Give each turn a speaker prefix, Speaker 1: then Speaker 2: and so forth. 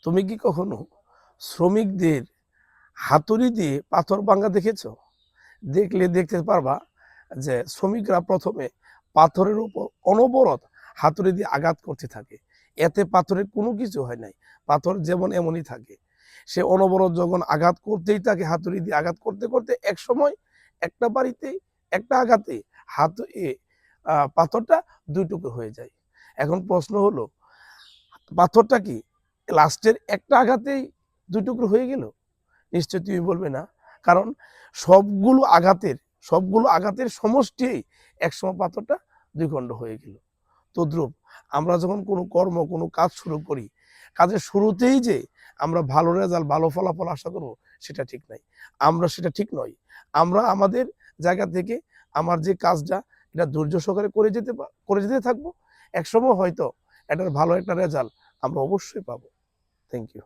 Speaker 1: তুমি কি কখনো শ্রমিকদের হাতুড়ি দিয়ে পাথর ভাঙা দেখেছো? দেখলে দেখতে পারবা যে শ্রমিকরা প্রথমে পাথরের উপর অনবরত হাতুড়ি দিয়ে আঘাত করতে থাকে। এতে পাথরের কোনো কিছু হয় নাই, পাথর যেমন এমনই থাকে। সে অনবরত যখন আঘাত করতেই থাকে, হাতুড়ি দিয়ে আঘাত করতে করতে এক সময় একটা বাড়িতে একটা আঘাতে হাত পাথরটা দুই টুকরো হয়ে যায়। এখন প্রশ্ন হলো, পাথরটা কি লাস্টের একটা আঘাতেই দুই টুকরো হয়ে গেল? নিশ্চয় তুমি বলবে না। কারণ সবগুলো আঘাতের সবগুলো আঘাতের সমষ্টি একসময় পাথরটা দুই খণ্ড হয়ে গেল। তদ্রূপ আমরা যখন কোনো কর্ম কোনো কাজ শুরু করি, কাজের শুরুতেই যে আমরা ভালো রেজাল্ট ভালো ফলাফল আশা করব, সেটা ঠিক নাই। সেটা ঠিক নয়। আমরা আমাদের জায়গা থেকে আমার যে কাজটা, এটা ধৈর্য সহকারে করে যেতে থাকবো। একসময় হয়তো এটার ভালো একটা রেজাল্ট আমরা অবশ্যই পাবো। Thank you.